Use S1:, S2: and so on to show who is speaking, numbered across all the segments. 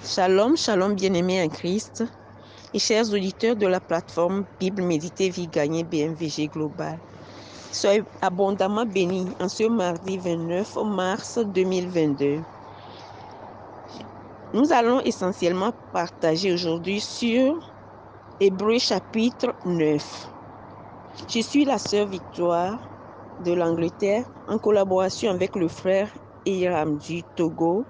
S1: Shalom, shalom bien-aimés en Christ et chers auditeurs de la plateforme Bible Méditer Vie Gagnée BMVG Global. Soyez abondamment bénis en ce mardi 29 mars 2022. Nous allons essentiellement partager aujourd'hui sur Hébreux chapitre 9. Je suis la sœur Victoire de l'Angleterre en collaboration avec le frère Hiram du Togo.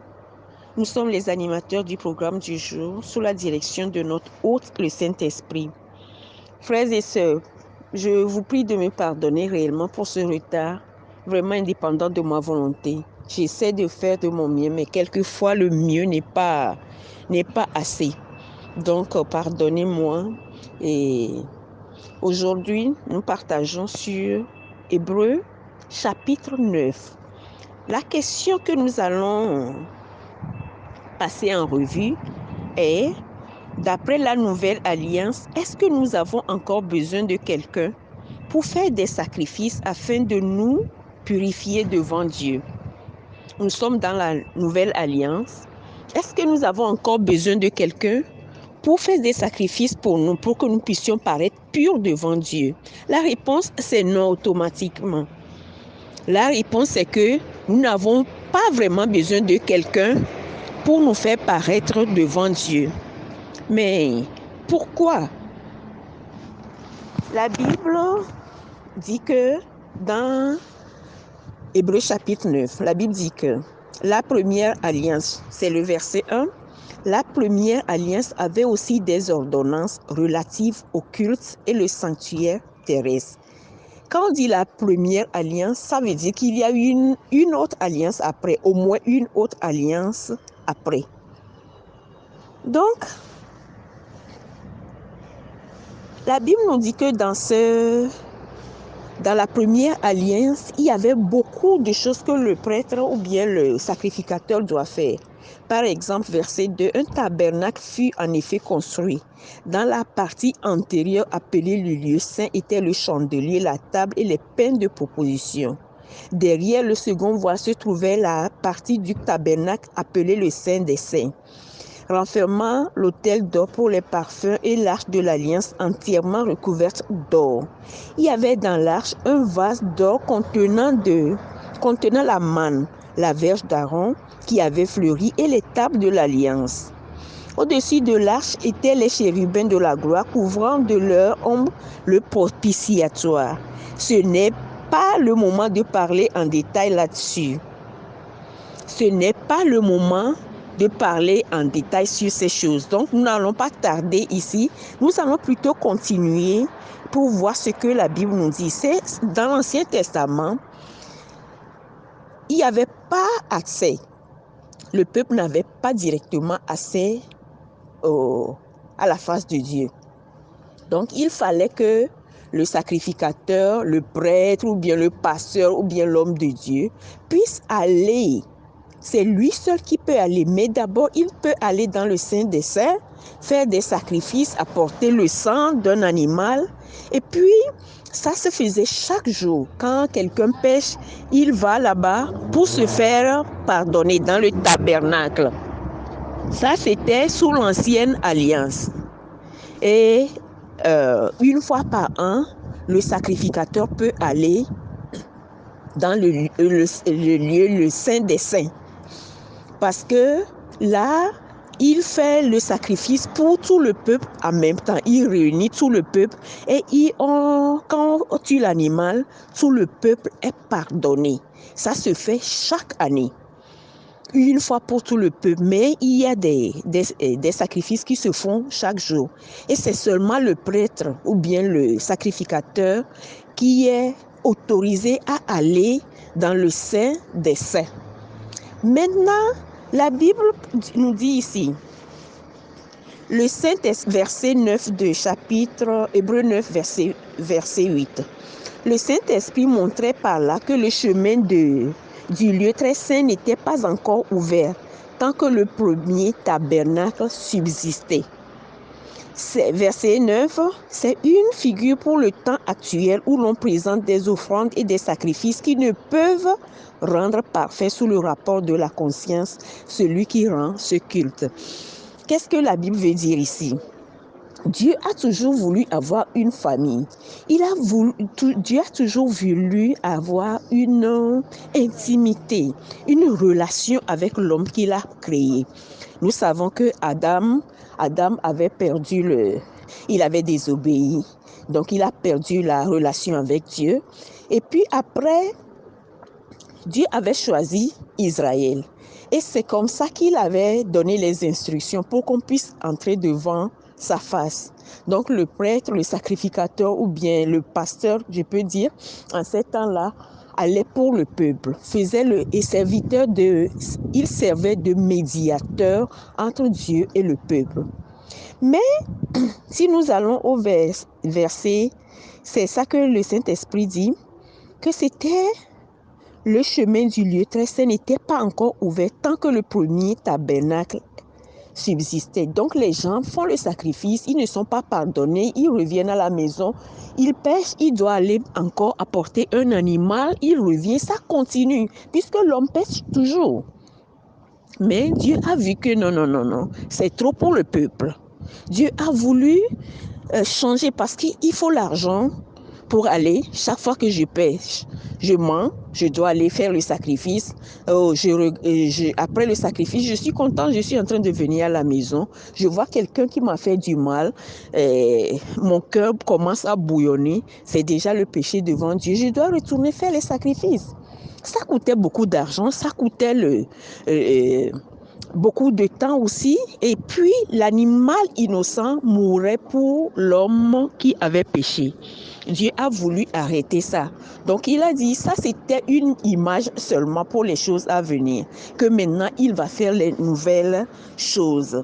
S1: Nous sommes les animateurs du programme du jour sous la direction de notre hôte, le Saint-Esprit. Frères et sœurs, je vous prie de me pardonner réellement pour ce retard, vraiment indépendant de ma volonté. J'essaie de faire de mon mieux, mais quelquefois le mieux n'est pas assez. Donc, pardonnez-moi. Et aujourd'hui, nous partageons sur Hébreux chapitre 9. La question que nous allons passer en revue est, d'après la nouvelle alliance, est-ce que nous avons encore besoin de quelqu'un pour faire des sacrifices afin de nous purifier devant Dieu? Nous sommes dans la nouvelle alliance. Est-ce que nous avons encore besoin de quelqu'un pour faire des sacrifices pour nous, pour que nous puissions paraître purs devant Dieu? La réponse, c'est non automatiquement. La réponse, c'est que nous n'avons pas vraiment besoin de quelqu'un pour nous faire paraître devant Dieu. Mais pourquoi? La Bible dit que dans Hébreux chapitre 9, la Bible dit que la première alliance, c'est le verset 1, la première alliance avait aussi des ordonnances relatives au culte et le sanctuaire terrestre. Quand on dit la première alliance, ça veut dire qu'il y a eu une autre alliance après, au moins une autre alliance après. Donc, la Bible nous dit que dans la première alliance, il y avait beaucoup de choses que le prêtre ou bien le sacrificateur doit faire. Par exemple, verset 2, un tabernacle fut en effet construit. Dans la partie antérieure appelée le lieu saint était le chandelier, la table et les pains de proposition. Derrière le second voile se trouvait la partie du tabernacle appelée le Saint des Saints, renfermant l'autel d'or pour les parfums et l'arche de l'alliance entièrement recouverte d'or. Il y avait dans l'arche un vase d'or contenant la manne, la verge d'Aaron qui avait fleuri et les tables de l'alliance. Au-dessus de l'arche étaient les chérubins de la gloire couvrant de leur ombre le propitiatoire. Ce n'est pas le moment de parler en détail là-dessus. Ce n'est pas le moment de parler en détail sur ces choses. Donc, nous n'allons pas tarder ici. Nous allons plutôt continuer pour voir ce que la Bible nous dit. C'est dans l'Ancien Testament, il n'y avait pas accès. Le peuple n'avait pas directement accès à la face de Dieu. Donc, il fallait que le sacrificateur, le prêtre, ou bien le pasteur, ou bien l'homme de Dieu puisse aller. C'est lui seul qui peut aller, mais d'abord, il peut aller dans le Saint des Saints, faire des sacrifices, apporter le sang d'un animal. Et puis, ça se faisait chaque jour. Quand quelqu'un pêche, il va là-bas pour se faire pardonner dans le tabernacle. Ça, c'était sous l'ancienne alliance. Et une fois par an, le sacrificateur peut aller dans le lieu, le Saint des Saints. Parce que là, il fait le sacrifice pour tout le peuple en même temps. Il réunit tout le peuple et quand on tue l'animal, tout le peuple est pardonné. Ça se fait chaque année, une fois pour tout le peuple. Mais il y a des sacrifices qui se font chaque jour. Et c'est seulement le prêtre ou bien le sacrificateur qui est autorisé à aller dans le Saint des Saints. Maintenant, la Bible nous dit ici, le verset 9 de chapitre Hébreux 9, verset 8. Le Saint-Esprit montrait par là que le chemin du lieu très saint n'était pas encore ouvert tant que le premier tabernacle subsistait. Verset 9, c'est une figure pour le temps actuel où l'on présente des offrandes et des sacrifices qui ne peuvent rendre parfait sous le rapport de la conscience celui qui rend ce culte. qu'est-ce que la Bible veut dire ici? Dieu a toujours voulu avoir une famille. Dieu a toujours voulu avoir une intimité, une relation avec l'homme qu'il a créé. Nous savons que Adam avait il avait désobéi. Donc il a perdu la relation avec Dieu. Et puis après, Dieu avait choisi Israël. Et c'est comme ça qu'il avait donné les instructions pour qu'on puisse entrer devant sa face. Donc le prêtre, le sacrificateur ou bien le pasteur, je peux dire, en ces temps-là, allait pour le peuple, il servait de médiateur entre Dieu et le peuple. Mais si nous allons au verset, c'est ça que le Saint-Esprit dit, que c'était le chemin du lieu très saint n'était pas encore ouvert tant que le premier tabernacle subsistait. Donc les gens font le sacrifice, ils ne sont pas pardonnés, ils reviennent à la maison, ils pêchent, ils doivent aller encore apporter un animal, ils reviennent, ça continue, puisque l'homme pêche toujours. Mais Dieu a vu que non, c'est trop pour le peuple. Dieu a voulu changer parce qu'il faut l'argent pour aller. Chaque fois que je pêche, je mens, je dois aller faire le sacrifice. Après le sacrifice, je suis content, je suis en train de venir à la maison. Je vois quelqu'un qui m'a fait du mal. Mon cœur commence à bouillonner. C'est déjà le péché devant Dieu. Je dois retourner faire les sacrifices. Ça coûtait beaucoup d'argent, ça coûtait beaucoup de temps aussi. Et puis, l'animal innocent mourait pour l'homme qui avait péché. Dieu a voulu arrêter ça. Donc, il a dit, ça c'était une image seulement pour les choses à venir, que maintenant, il va faire les nouvelles choses.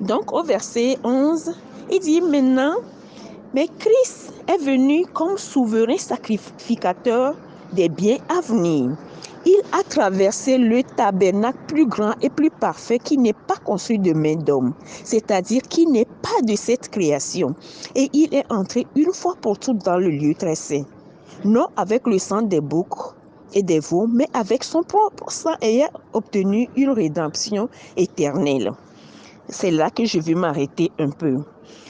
S1: Donc, au verset 11, il dit maintenant, mais Christ est venu comme souverain sacrificateur des biens à venir. Il a traversé le tabernacle plus grand et plus parfait qui n'est pas construit de main d'homme, c'est-à-dire qui n'est pas de cette création. Et il est entré une fois pour toutes dans le lieu très saint, non avec le sang des boucs et des veaux, mais avec son propre sang ayant obtenu une rédemption éternelle. C'est là que je vais m'arrêter un peu.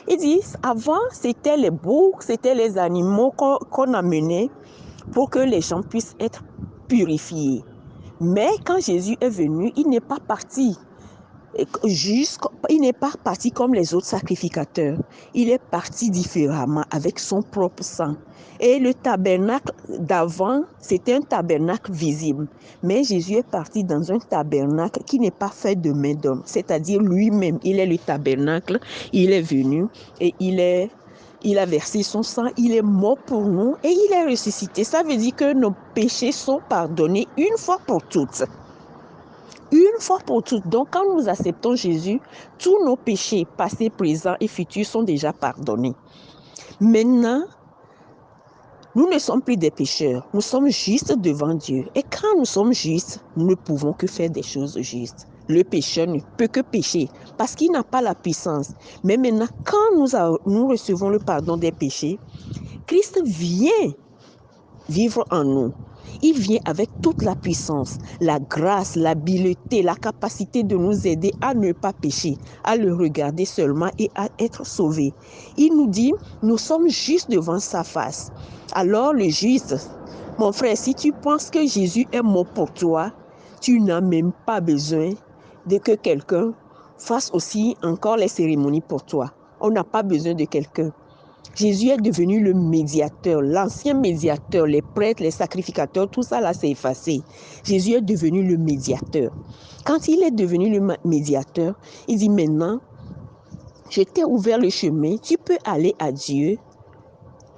S1: Ils disent, avant, c'était les boucs, c'était les animaux qu'on amenait pour que les gens puissent être purifiés. Mais quand Jésus est venu, il n'est pas parti il n'est pas parti comme les autres sacrificateurs. Il est parti différemment avec son propre sang. Et le tabernacle d'avant, c'était un tabernacle visible. Mais Jésus est parti dans un tabernacle qui n'est pas fait de main d'homme. C'est-à-dire lui-même, il est le tabernacle. Il est venu et il a versé son sang, il est mort pour nous et il est ressuscité. Ça veut dire que nos péchés sont pardonnés une fois pour toutes. Une fois pour toutes. Donc, quand nous acceptons Jésus, tous nos péchés, passés, présents et futurs, sont déjà pardonnés. Maintenant, nous ne sommes plus des pécheurs. Nous sommes justes devant Dieu. Et quand nous sommes justes, nous ne pouvons que faire des choses justes. Le pécheur ne peut que pécher parce qu'il n'a pas la puissance. Mais maintenant, quand nous recevons le pardon des péchés, Christ vient vivre en nous. Il vient avec toute la puissance, la grâce, l'habileté, la capacité de nous aider à ne pas pécher, à le regarder seulement et à être sauvés. Il nous dit, nous sommes justes devant sa face. Alors le juste, mon frère, si tu penses que Jésus est mort pour toi, tu n'as même pas besoin de que quelqu'un fasse aussi encore les cérémonies pour toi. On n'a pas besoin de quelqu'un. Jésus est devenu le médiateur, l'ancien médiateur, les prêtres, les sacrificateurs, tout ça là c'est effacé. Jésus est devenu le médiateur. Quand il est devenu le médiateur, il dit maintenant, je t'ai ouvert le chemin, tu peux aller à Dieu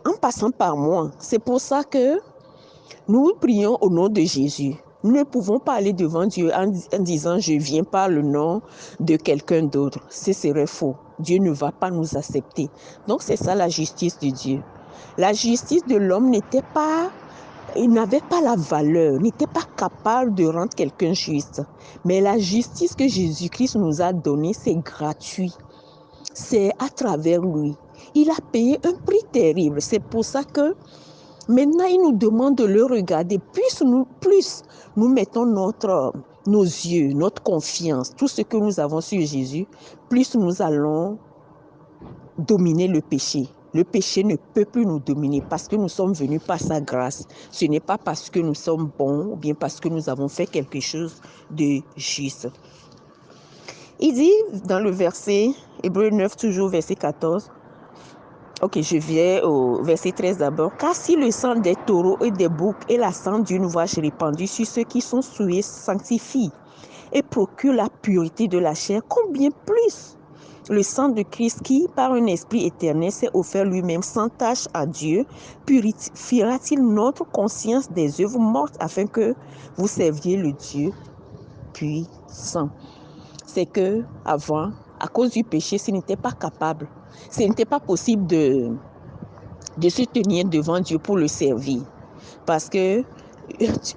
S1: en passant par moi. C'est pour ça que nous prions au nom de Jésus. Nous ne pouvons pas aller devant Dieu en disant je viens par le nom de quelqu'un d'autre. Ce serait faux. Dieu ne va pas nous accepter. Donc c'est ça la justice de Dieu. La justice de l'homme il n'avait pas la valeur, n'était pas capable de rendre quelqu'un juste. Mais la justice que Jésus-Christ nous a donnée, c'est gratuit. C'est à travers lui. Il a payé un prix terrible. C'est pour ça que maintenant, il nous demande de le regarder. Plus nous mettons notre nos yeux, notre confiance, tout ce que nous avons sur Jésus, plus nous allons dominer le péché. Le péché ne peut plus nous dominer parce que nous sommes venus par sa grâce. Ce n'est pas parce que nous sommes bons ou bien parce que nous avons fait quelque chose de juste. Il dit dans le verset, Hébreux 9, toujours verset 14, ok, je viens au verset 13 d'abord. Car si le sang des taureaux et des boucs et la sang d'une vache répandue sur ceux qui sont souillés sanctifie et procure la pureté de la chair, combien plus le sang de Christ qui, par un esprit éternel, s'est offert lui-même sans tache à Dieu, purifiera-t-il notre conscience des œuvres mortes afin que vous serviez le Dieu puissant. C'est que avant, à cause du péché, ce n'était pas capable, ce n'était pas possible de se tenir devant Dieu pour le servir. Parce que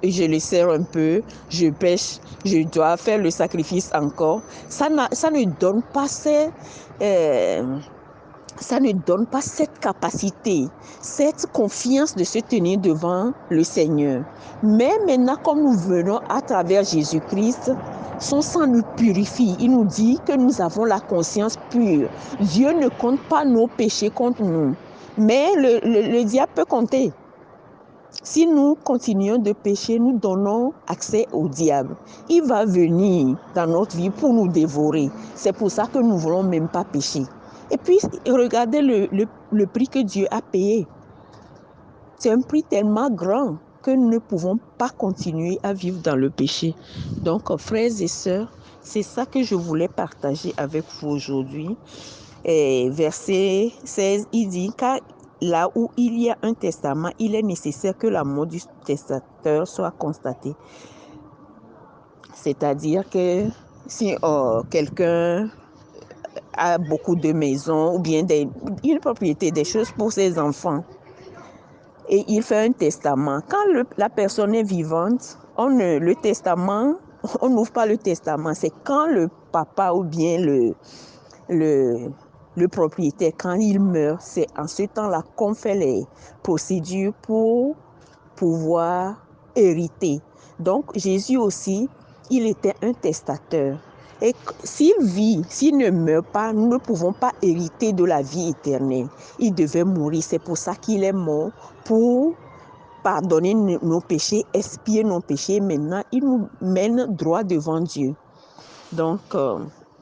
S1: je le sers un peu, je pêche, je dois faire le sacrifice encore. Ça ne donne pas ça ne donne pas cette capacité, cette confiance de se tenir devant le Seigneur. Mais maintenant, comme nous venons à travers Jésus-Christ, son sang nous purifie. Il nous dit que nous avons la conscience pure. Dieu ne compte pas nos péchés contre nous. Mais le diable peut compter. Si nous continuons de pécher, nous donnons accès au diable. Il va venir dans notre vie pour nous dévorer. C'est pour ça que nous ne voulons même pas pécher. Et puis, regardez le prix que Dieu a payé. C'est un prix tellement grand que nous ne pouvons pas continuer à vivre dans le péché. Donc, frères et sœurs, c'est ça que je voulais partager avec vous aujourd'hui. Et verset 16, il dit, car là où il y a un testament, il est nécessaire que la mort du testateur soit constatée. C'est-à-dire que si quelqu'un a beaucoup de maisons ou bien une propriété, des choses pour ses enfants, et il fait un testament. Quand la personne est vivante, on n'ouvre pas le testament. C'est quand le papa ou bien le propriétaire, quand il meurt, c'est en ce temps-là qu'on fait les procédures pour pouvoir hériter. Donc, Jésus aussi, il était un testateur. Et s'il vit, s'il ne meurt pas, nous ne pouvons pas hériter de la vie éternelle. Il devait mourir. C'est pour ça qu'il est mort, pour pardonner nos péchés, expier nos péchés. Maintenant, il nous mène droit devant Dieu. Donc,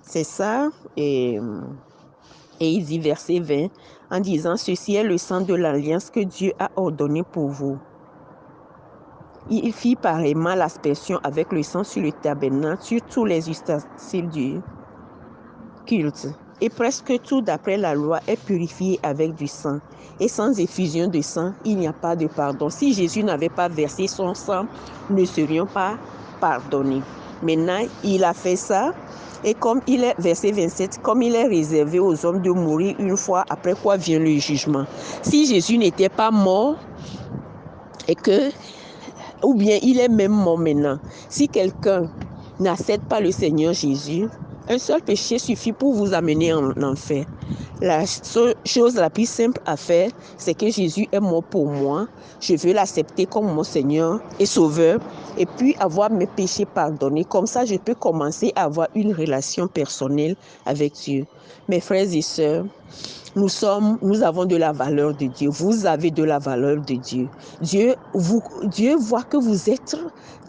S1: c'est ça. Et il dit verset 20, en disant, ceci est le sang de l'alliance que Dieu a ordonné pour vous. Il fit pareillement l'aspersion avec le sang sur le tabernacle, sur tous les ustensiles du culte. Et presque tout d'après la loi est purifié avec du sang. Et sans effusion de sang, il n'y a pas de pardon. Si Jésus n'avait pas versé son sang, nous ne serions pas pardonnés. Maintenant, il a fait ça. Et comme il est, verset 27, comme il est réservé aux hommes de mourir une fois, après quoi vient le jugement. Si Jésus n'était pas mort, et que, ou bien il est même mort maintenant, si quelqu'un n'accepte pas le Seigneur Jésus, un seul péché suffit pour vous amener en enfer. La chose la plus simple à faire, c'est que Jésus est mort pour moi. Je veux l'accepter comme mon Seigneur et Sauveur et puis avoir mes péchés pardonnés. Comme ça, je peux commencer à avoir une relation personnelle avec Dieu. Mes frères et sœurs, nous avons de la valeur de Dieu. Vous avez de la valeur de Dieu. Dieu voit que vous êtes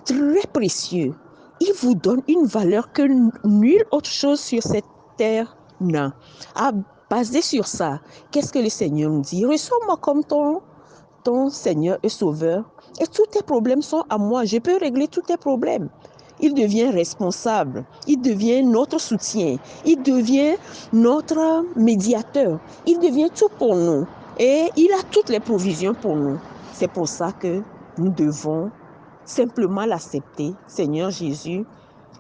S1: très précieux. Il vous donne une valeur que nulle autre chose sur cette terre n'a. Basé sur ça, qu'est-ce que le Seigneur nous dit? Reçois-moi comme ton Seigneur et Sauveur. Et tous tes problèmes sont à moi. Je peux régler tous tes problèmes. Il devient responsable. Il devient notre soutien. Il devient notre médiateur. Il devient tout pour nous. Et il a toutes les provisions pour nous. C'est pour ça que nous devons simplement l'accepter. Seigneur Jésus,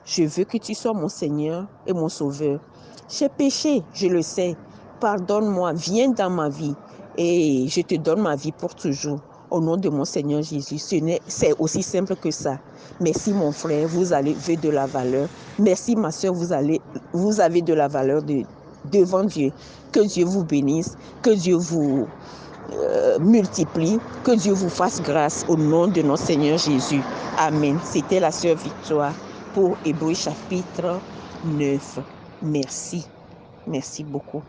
S1: je veux que tu sois mon Seigneur et mon Sauveur. J'ai péché, je le sais. Pardonne-moi, viens dans ma vie et je te donne ma vie pour toujours. Au nom de mon Seigneur Jésus, c'est aussi simple que ça. Merci mon frère, vous avez de la valeur. Merci ma soeur, vous avez de la valeur devant Dieu. Que Dieu vous bénisse, que Dieu vous multiplie, que Dieu vous fasse grâce au nom de notre Seigneur Jésus. Amen. C'était la sœur Victoire. pour Hébreux chapitre 9. Merci. Merci beaucoup.